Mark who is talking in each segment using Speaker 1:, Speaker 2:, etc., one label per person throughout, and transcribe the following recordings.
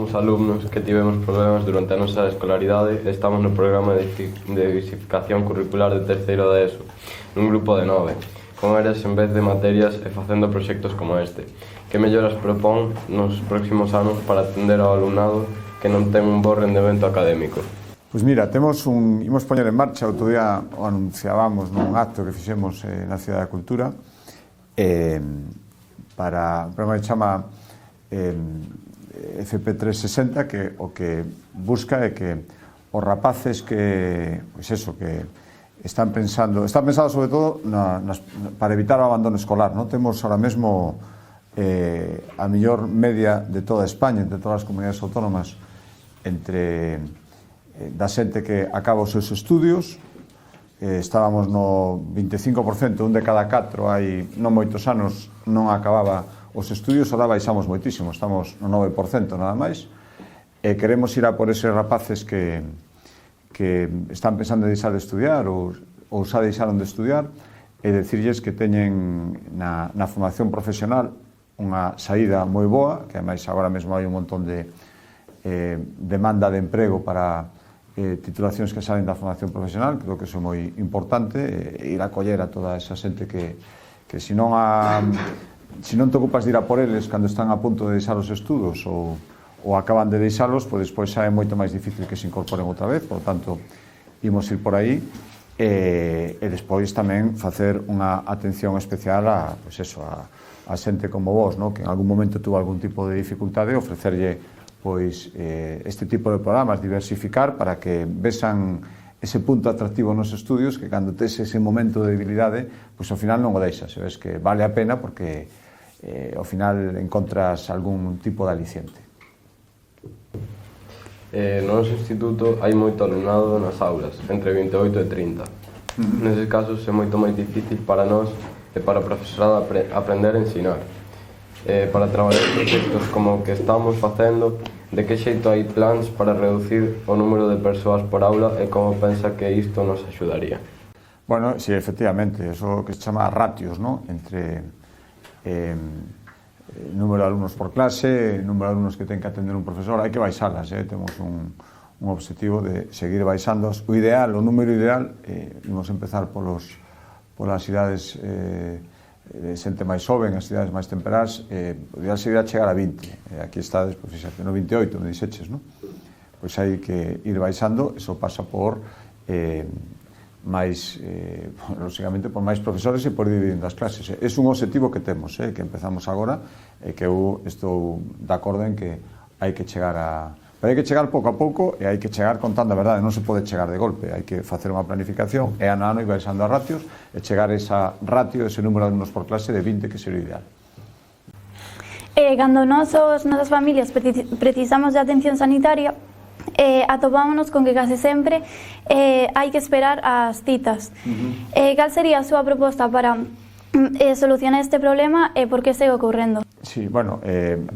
Speaker 1: uns alumnos que tivemos problemas durante a nosa escolaridade e estamos no programa de diversificación curricular de terceiro de ESO, nun grupo de 9, con áreas en vez de materias e facendo proxectos como este. Que melloras propón nos próximos anos para atender ao alumnado que non ten un bo rendemento académico?
Speaker 2: Pois mira, imos poñer en marcha, outro día o anunciábamos nun acto que fixemos na Cidade da Cultura, para un programa que chama FP360, que o que busca é que os rapaces que, pois eso, que están pensando sobre todo para evitar o abandono escolar, non? Temos ahora mesmo a mellor media de toda España, entre todas as comunidades autónomas, da xente que acaba os seus estudios. Estábamos no 25%, un de cada 4 hai non moitos anos non acababa os estudios, ahora baixamos moitísimo, estamos no 9% nada máis, e queremos ir a por eses rapaces que están pensando en deixar de estudiar ou xa deixaron de estudiar, e decirlles que teñen na formación profesional unha saída moi boa, que ademais agora mesmo hai un montón de demanda de emprego para titulacións que salen da formación profesional. Creo que iso é moi importante, ir a coller a toda esa xente que se non te ocupas de ir a por eles cando están a punto de deixar os estudos ou acaban de deixalos, pois despois xa é moito máis difícil que se incorporen outra vez. Por tanto, imos ir por aí e despois tamén facer unha atención especial a xente como vos, que en algún momento tuvo algún tipo de dificultade, ofrecerlle este tipo de programas, diversificar, para que vexan ese punto atractivo nos estudios, que cando tes ese momento de debilidade, pois ao final non o deixas, ves que vale a pena porque ao final encontras algún tipo de aliciente.
Speaker 1: No noso instituto hai moito alumnado nas aulas, entre 28 e 30. Neses casos é moito máis difícil para nós e para o profesorado aprender a ensinar. Para traballar proxectos como o que estamos facendo, de que xeito hai plans para reducir o número de persoas por aula e como pensa que isto nos axudaría?
Speaker 2: Bueno, sí, efectivamente, eso que se chama ratios, entre número de alumnos por clase, número de alumnos que ten que atender un profesor, hai que baixalas, temos un obxectivo de seguir baixándoas. O ideal, o número ideal, vamos empezar polas idades de xente máis xoven, as cidades máis temperás, o ideal sería chegar a 20. Aquí estades, pois, fíxate, no 28, me dixeches, non? Pois hai que ir baixando, eso pasa por lógicamente, por máis profesores e por dividindo as clases. É un objetivo que temos, que empezamos agora, e que eu estou de acordo en que hai que chegar Pero hai que chegar pouco a pouco e hai que chegar contando a verdade, non se pode chegar de golpe, hai que facer unha planificación e ano a ano ir baixando as ratios e chegar a esa ratio, ese número de alumnos por clase de 20, que sería o ideal.
Speaker 3: Cando nosas familias precisamos de atención sanitaria, atopámonos con que case sempre hai que esperar as citas. Cal sería a súa proposta para solucionar este problema e por que segue ocorrendo?
Speaker 2: Sí, bueno,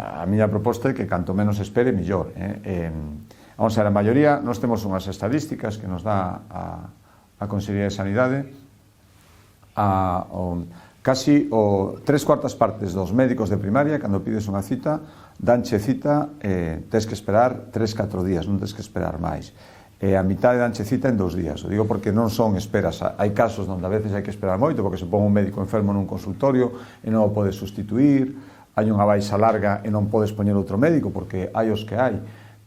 Speaker 2: a miña proposta é que canto menos espere, millor. Vamos a ver, a maioría, nós temos unhas estadísticas que nos dá a Consellería de Sanidade, casi tres cuartas partes dos médicos de primaria, cando pides unha cita, danche cita, tens que esperar 3-4 días, non tens que esperar máis. A mitad danche cita en 2 días. O digo porque non son esperas. Hai casos onde a veces hai que esperar moito, porque se pon un médico enfermo nun consultorio e non o pode sustituir, hai unha baixa larga e non podes poñer outro médico, porque hai os que hai.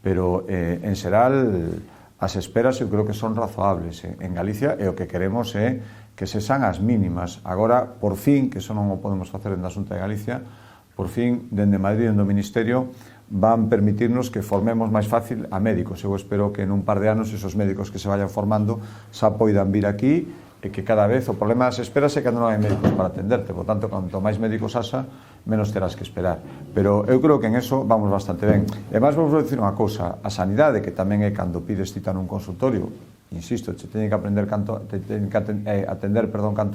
Speaker 2: Pero, en xeral, as esperas eu creo que son razoables en Galicia, e o que queremos é que se san as mínimas. Agora, por fin, que eso non o podemos facer na Xunta de Galicia, por fin, dende Madrid, dende o Ministerio, van permitirnos que formemos máis fácil a médicos. Eu espero que nun par de anos esos médicos que se vayan formando xa poidan vir aquí, e que cada vez o problema das esperas é que non hai médicos para atenderte. Por tanto, canto máis médicos haxa, menos terás que esperar. Pero eu creo que en eso vamos bastante ben. E máis vamos a dicir unha cousa, a sanidade, que tamén é cando pides cita nun consultorio, insisto, te teñen que atender canto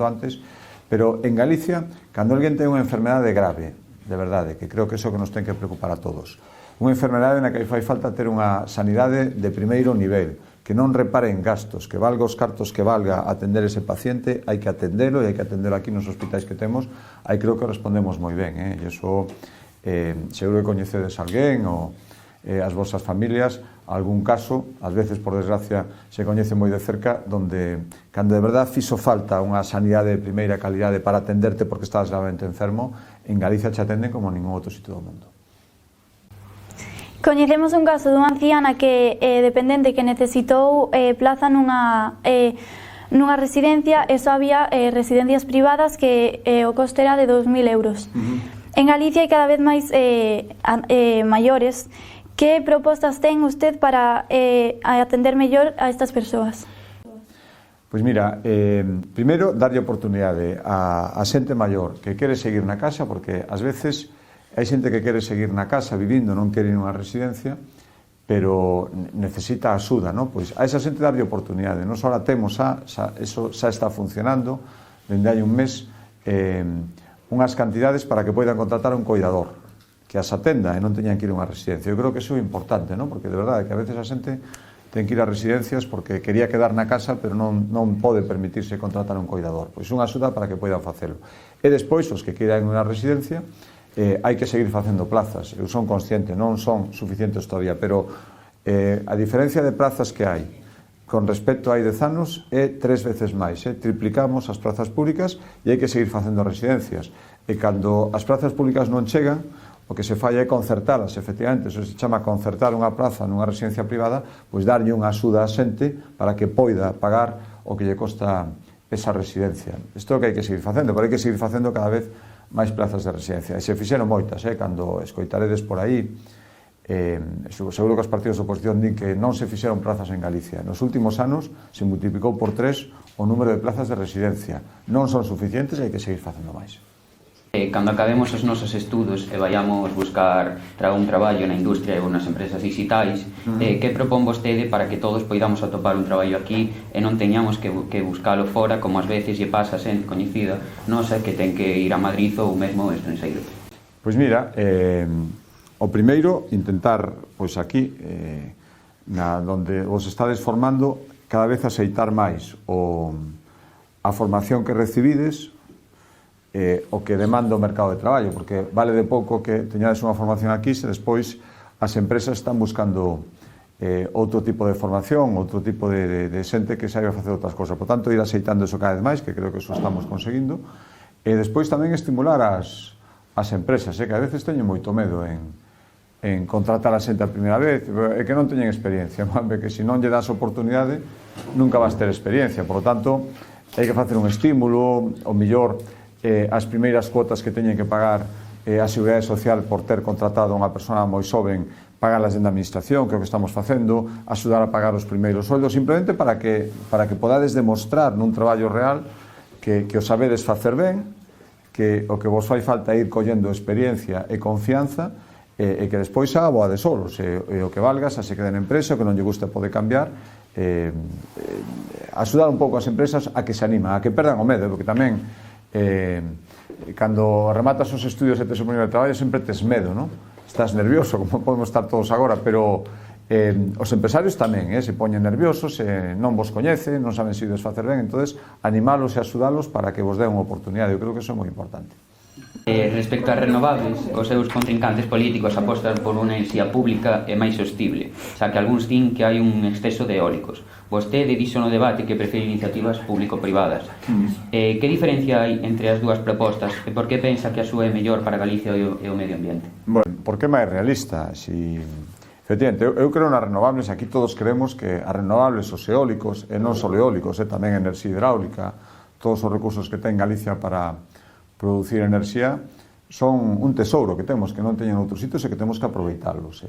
Speaker 2: antes, pero en Galicia, cando alguén ten unha enfermedade grave, de verdade, que creo que iso que nos ten que preocupar a todos, unha enfermedade na que fai falta ter unha sanidade de primeiro nivel, que non repare en gastos, que valga os cartos que valga atender ese paciente, hai que atendelo, e hai que atendelo aquí nos hospitais que temos, aí creo que respondemos moi ben, e iso seguro que coñecedes alguén, as vosas familias, algún caso, ás veces, por desgracia, se coñece moi de cerca, donde, cando de verdad fixo falta unha sanidade de primeira calidade para atenderte porque estás gravemente enfermo, en Galicia te atenden como ningún outro sitio do mundo.
Speaker 3: Coñecemos un caso dunha anciana que dependente que necesitou plaza nunha residencia, e só había residencias privadas que o coste era de 2.000 euros. En Galicia hai cada vez máis maiores. Que propostas ten usted para atender mellor a estas persoas?
Speaker 2: Pois mira, primeiro, darlle oportunidade a xente maior que quere seguir na casa, porque ás veces hai xente que quere seguir na casa vivindo, non quere ir nunha residencia, pero necesita axuda, non? Pois a esa xente darlle oportunidade. Nos ahora temos, eso xa está funcionando, dende hai un mes, unhas cantidades para que poidan contratar un coidador que as atenda e non teñan que ir a unha residencia. Eu creo que iso é importante, non? Porque de verdade que a veces a xente ten que ir a residencias porque quería quedar na casa, pero non pode permitirse contratar un coidador. Pois unha axuda para que poidan facelo. E despois, os que queiran ir a unha residencia, hai que seguir facendo plazas. Eu son consciente, non son suficientes todavía, pero a diferencia de plazas que hai con respecto a hai 10 anos é 3 veces máis. Triplicamos as plazas públicas e hai que seguir facendo residencias. E cando as plazas públicas non chegan, o que se falla é concertalas, efectivamente, eso se chama concertar unha plaza nunha residencia privada, pois darlle unha axuda a xente para que poida pagar o que lle costa esa residencia. Isto é o que hai que seguir facendo, pero hai que seguir facendo cada vez máis plazas de residencia. E se fixeron moitas, cando escoitaredes por aí, seguro que os partidos de oposición din que non se fixeron plazas en Galicia. Nos últimos anos se multiplicou por 3 o número de plazas de residencia. Non son suficientes e hai que seguir facendo máis.
Speaker 4: Cando acabemos os nosos estudos e vayamos buscar un traballo na industria ou nas empresas digitais, que propón vostede para que todos poidamos atopar un traballo aquí e non teñamos que buscalo fora, como ás veces lle pasa a xente coñecida nosa que ten que ir a Madrid ou mesmo ao estranxeiro?
Speaker 2: Pois mira, o primeiro, intentar, pois aquí, donde vos estades formando, cada vez aceitar máis a formación que recibides, o que demanda o mercado de traballo, porque vale de pouco que teñades unha formación aquí se despois as empresas están buscando outro tipo de formación, outro tipo de xente que saiba facer outras cosas. Por tanto, ir aceitando eso cada vez máis, que creo que eso estamos conseguindo, e despois tamén estimular as empresas, que a veces teñen moito medo en contratar a xente a primeira vez, e que non teñen experiencia, que se non lle das oportunidade nunca vas ter experiencia. Por lo tanto, hai que facer un estímulo, o mellor as primeiras cuotas que teñen que pagar a Seguridade Social por ter contratado a unha persona moi xoven, pagalas dentro da administración, que é o que estamos facendo, axudar a pagar os primeiros soldos, simplemente para que podades demostrar nun traballo real que o sabedes facer ben, que o que vos fai falta é ir collendo experiencia e confianza, e que despois xa aboade solos, e o que valga, xa se quede na empresa, o que non lle guste pode cambiar, axudar un pouco as empresas a que se animan, a que perdan o medo, porque tamén cando rematas os estudios e tes o primeiro traballo sempre tes medo, non? Estás nervioso, como podemos estar todos agora, pero os empresarios tamén se poñen nerviosos, non vos coñecen, non saben se ides facer ben, entonces animalos e axudalos para que vos den unha oportunidade. Eu creo que iso é moi importante.
Speaker 4: Respecto ás renovables, os seus contrincantes políticos apostan por unha enerxía pública e máis sostible, xa que algúns din que hai un exceso de eólicos. Vostede dixo no debate que prefere iniciativas público-privadas. Que diferencia hai entre as dúas propostas e por que pensa que a súa é mellor para Galicia e o medio ambiente?
Speaker 2: Bueno, porque é máis realista. Efectivamente, eu creo nas renovables, aquí todos creemos que as renovables, os eólicos, e non só eólicos, tamén enerxía hidráulica, todos os recursos que ten Galicia para producir enerxía, son un tesouro que temos, que non teñen outros sitios e que temos que aproveitalos.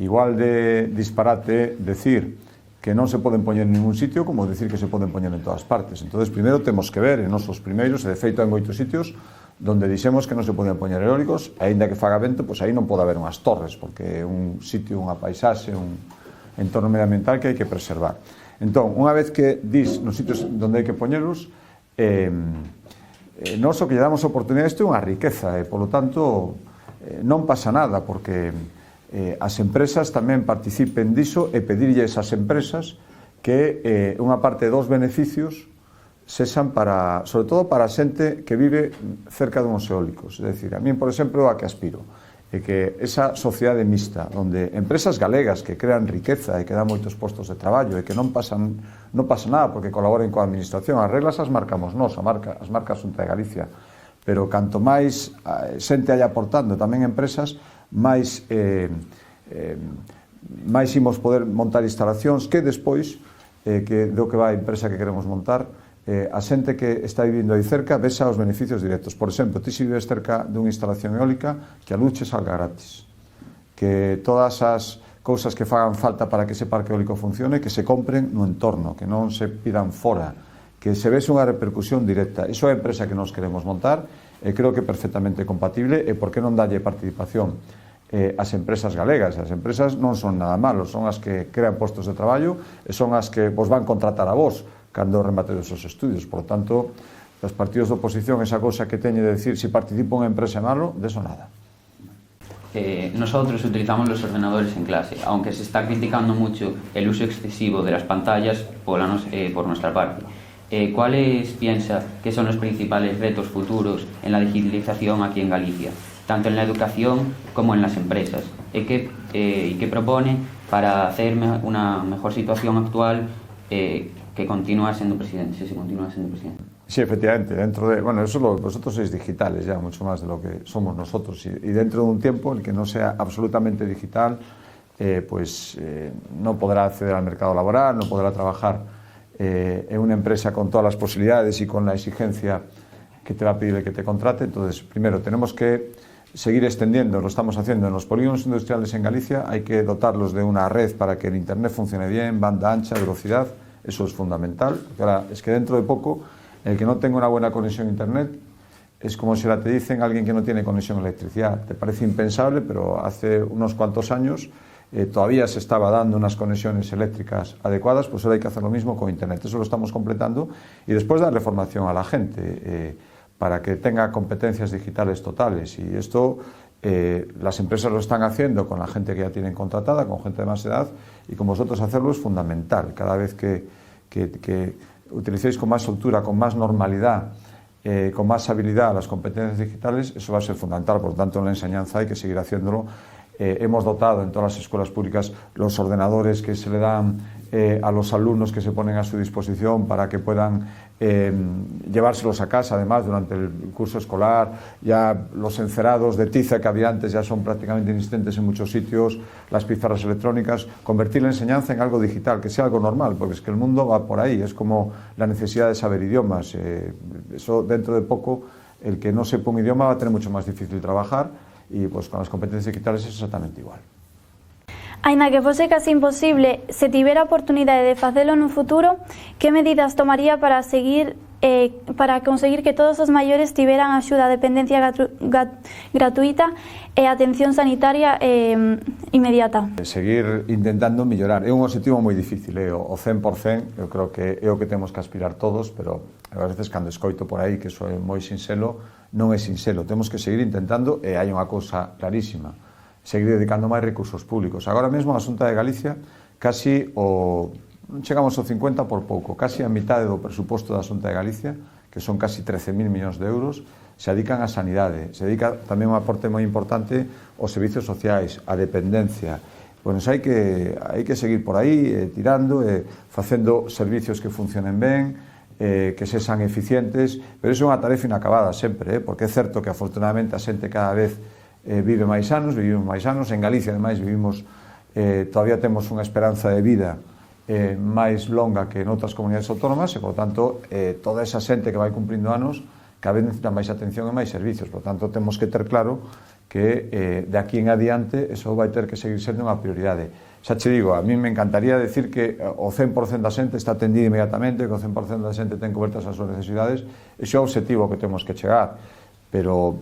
Speaker 2: Igual de disparate decir que non se poden poñer en ningún sitio como decir que se poden poñer en todas partes. Entonces, primeiro temos que ver en nosos primeiros, e de feito hai moitos sitios donde dixemos que non se poden poñer eólicos, e aínda que faga vento, pois aí non pode haber unhas torres, porque é un sitio, unha paisaxe, un entorno medioambiental que hai que preservar. Entón, unha vez que dis nos sitios onde hai que poñelos, nós o que lle damos oportunidade, isto é unha riqueza, e polo tanto non pasa nada, porque as empresas tamén participen diso, e pedirlle esas empresas que unha parte dos beneficios sexan para, sobre todo para a xente que vive cerca dunhos eólicos. É dicir, a min, por exemplo, a que aspiro. e que esa sociedade mixta, onde empresas galegas que crean riqueza e que dan moitos postos de traballo e que non pasa nada porque colaboren coa administración, as reglas as marcamos nós, as marca a Xunta de Galicia, pero canto máis xente hai aportando tamén empresas, máis imos poder montar instalacións que despois, que do que vai a empresa que queremos montar, a xente que está vivindo aí cerca vexa os beneficios directos. Por exemplo, ti se vives cerca dunha instalación eólica, que a luz che salga gratis, que todas as cousas que fagan falta para que ese parque eólico funcione, que se compren no entorno, que non se pidan fora, que se vese unha repercusión directa. Iso é a empresa que nós queremos montar e creo que é perfectamente compatible. E por que non dalle participación as empresas galegas? As empresas non son nada malos, son as que crean postos de traballo e son as que vos van contratar a vos cando remate os seus estudios. Por tanto, os partidos de oposición, esa cosa que teñe de decir si participa unha empresa é malo, de eso nada.
Speaker 4: Nosotros utilizamos los ordenadores en clase, aunque se está criticando mucho el uso excesivo de las pantallas por nuestra parte. ¿Cuáles piensa que son los principales retos futuros en la digitalización aquí en Galicia, tanto en la educación como en las empresas? ¿Y qué propone para hacer una mejor situación actual que continúa siendo presidente, si se continúa siendo presidente?
Speaker 2: Sí, efectivamente, vosotros sois digitales ya, mucho más de lo que somos nosotros, y dentro de un tiempo el que no sea absolutamente digital, no podrá acceder al mercado laboral, no podrá trabajar en una empresa con todas las posibilidades y con la exigencia que te va a pedir que te contrate. Entonces, primero, tenemos que seguir extendiendo, lo estamos haciendo en los polígonos industriales en Galicia, hay que dotarlos de una red para que el internet funcione bien, banda ancha, velocidad. Eso es fundamental, porque ahora es que dentro de poco el que no tenga una buena conexión a internet es como si ahora te dicen a alguien que no tiene conexión a electricidad. Te parece impensable, pero hace unos cuantos años todavía se estaba dando unas conexiones eléctricas adecuadas, pues ahora hay que hacer lo mismo con internet. Eso lo estamos completando y después darle formación a la gente para que tenga competencias digitales totales. Y esto las empresas lo están haciendo con la gente que ya tienen contratada, con gente de más edad, y con vosotros hacerlo es fundamental. Cada vez que utilicéis con más soltura, con más normalidad, con más habilidad las competencias digitales, eso va a ser fundamental. Por lo tanto, en la enseñanza hay que seguir haciéndolo. Hemos dotado en todas las escuelas públicas los ordenadores que se le dan a los alumnos que se ponen a su disposición para que puedan llevárselos a casa. Además, durante el curso escolar, ya los encerados de tiza que había antes ya son prácticamente inexistentes en muchos sitios, las pizarras electrónicas, convertir la enseñanza en algo digital, que sea algo normal, porque es que el mundo va por ahí, es como la necesidad de saber idiomas. Eso dentro de poco, el que no sepa un idioma va a tener mucho más difícil trabajar, y pues con las competencias digitales es exactamente igual.
Speaker 3: Aínda que fose casi imposible, se tivera a oportunidade de facelo no futuro, que medidas tomaría para conseguir que todos os maiores tiveran axuda a dependencia gratuita e atención sanitaria inmediata?
Speaker 2: Seguir intentando mellorar. É un objetivo moi difícil, o 100%, eu creo que é o que temos que aspirar todos, pero a veces cando escoito por aí que iso é moi sinxelo, non é sinxelo. Temos que seguir intentando, e hai unha cousa clarísima, seguir dedicando máis recursos públicos. Agora mesmo a Xunta de Galicia non chegamos ao 50 por pouco, casi a mitade do presuposto da Xunta de Galicia, que son casi 13.000 millóns de euros, se dedican a sanidade, se dedica tamén un aporte moi importante aos servicios sociais, a dependencia. Bueno, hai que seguir por aí, tirando, facendo servicios que funcionen ben, que sexan eficientes, pero iso é unha tarefa inacabada sempre, porque é certo que afortunadamente a xente cada vez vivimos máis anos, en Galicia ademais vivimos, todavía temos unha esperanza de vida máis longa que en outras comunidades autónomas, e por tanto toda esa xente que vai cumprindo anos cada vez necesita máis atención e máis servicios. Por tanto, temos que ter claro que de aquí en adiante eso vai ter que seguir sendo unha prioridade. Xa che digo, a mí me encantaría decir que o 100% da xente está atendida inmediatamente, que o 100% da xente ten cobertas as súas necesidades. Ese é o objetivo que temos que chegar, pero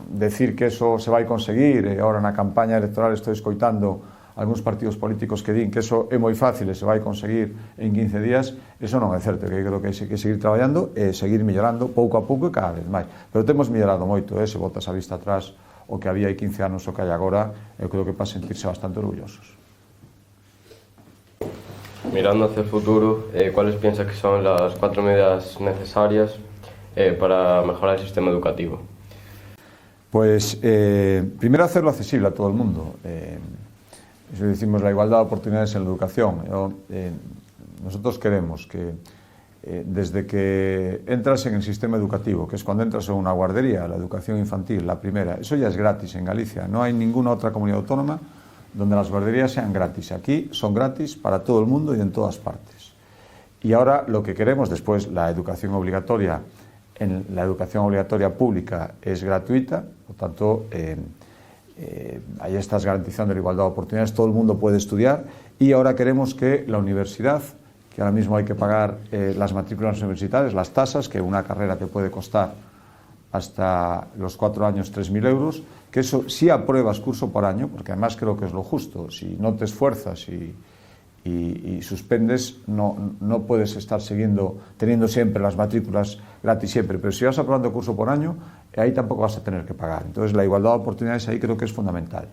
Speaker 2: decir que eso se vai conseguir, e agora na campaña electoral estou escoitando algúns partidos políticos que din que eso é moi fácil e se vai conseguir en 15 días, eso non é certo, que creo que hai que seguir traballando e seguir mellorando pouco a pouco e cada vez máis. Pero temos mellorado moito, se botas a vista atrás o que había hai 15 anos o que hai agora, eu creo que para sentirse bastante orgullosos.
Speaker 1: Mirando hacia el futuro, ¿cuáles piensas que son las 4 medidas necesarias para mejorar el sistema educativo?
Speaker 2: Pues, primero hacerlo accesible a todo el mundo. Eso decimos la igualdad de oportunidades en la educación. Nosotros queremos que desde que entras en el sistema educativo, que es cuando entras en una guardería, la educación infantil, la primera, eso ya es gratis en Galicia. No hay ninguna otra comunidad autónoma donde las guarderías sean gratis. Aquí son gratis para todo el mundo y en todas partes. Y ahora lo que queremos, después la educación obligatoria, en la educación obligatoria pública es gratuita, por tanto, ahí estás garantizando la igualdad de oportunidades, todo el mundo puede estudiar, y ahora queremos que la universidad, que ahora mismo hay que pagar las matrículas universitarias, las tasas, que una carrera te puede costar hasta los 4 años 3.000 euros, que eso sí apruebas curso por año, porque además creo que es lo justo. Si no te esfuerzas y suspendes, no puedes estar teniendo siempre las matrículas gratis siempre, pero si vas aprobando curso por año, ahí tampoco vas a tener que pagar. Entonces la igualdad de oportunidades ahí creo que es fundamental.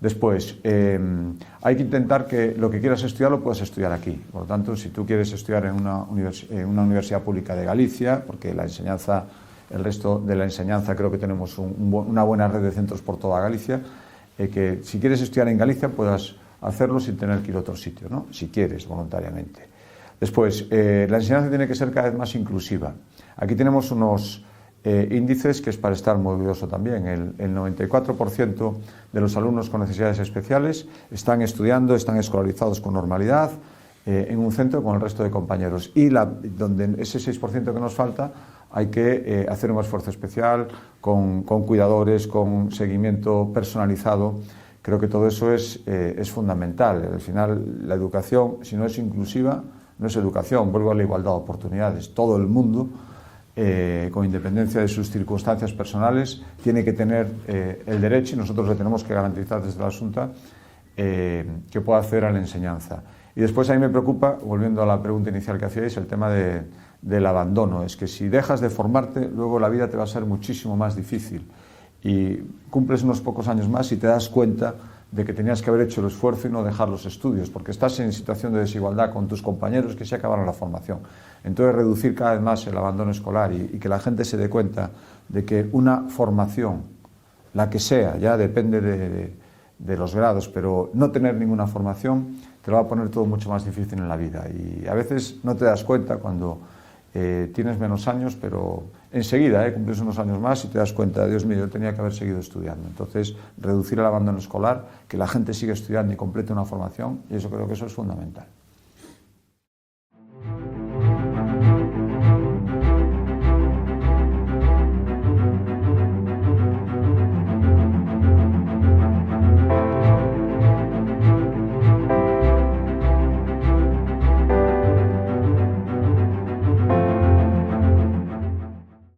Speaker 2: Después, hay que intentar que lo que quieras estudiar lo puedas estudiar aquí. Por lo tanto, si tú quieres estudiar en una universidad pública de Galicia, porque el resto de la enseñanza creo que tenemos una buena red de centros por toda Galicia, que si quieres estudiar en Galicia puedas hacerlo sin tener que ir a otro sitio, ¿no? Si quieres, voluntariamente. Después, la enseñanza tiene que ser cada vez más inclusiva. Aquí tenemos unos índices que es para estar muy orgulloso también. El 94% de los alumnos con necesidades especiales están estudiando, están escolarizados con normalidad en un centro con el resto de compañeros. Y donde ese 6% que nos falta, hay que hacer un esfuerzo especial con cuidadores, con seguimiento personalizado. Creo que todo eso es fundamental. Al final, la educación, si no es inclusiva, no es educación. Vuelvo a la igualdad de oportunidades. Todo el mundo, con independencia de sus circunstancias personales, tiene que tener el derecho, y nosotros le tenemos que garantizar desde la Xunta, que pueda acceder a la enseñanza. Y después a mí me preocupa, volviendo a la pregunta inicial que hacíais, el tema del abandono. Es que si dejas de formarte, luego la vida te va a ser muchísimo más difícil. Y cumples unos pocos años más y te das cuenta de que tenías que haber hecho el esfuerzo y no dejar los estudios, porque estás en situación de desigualdad con tus compañeros que se acabaron la formación. Entonces, reducir cada vez más el abandono escolar y que la gente se dé cuenta de que una formación, la que sea, ya depende de los grados, pero no tener ninguna formación te lo va a poner todo mucho más difícil en la vida. Y a veces no te das cuenta cuando tienes menos años, pero enseguida cumples unos años más y te das cuenta, Dios mío, yo tenía que haber seguido estudiando. Entonces, reducir el abandono escolar, que la gente siga estudiando y complete una formación, y eso creo que eso es fundamental.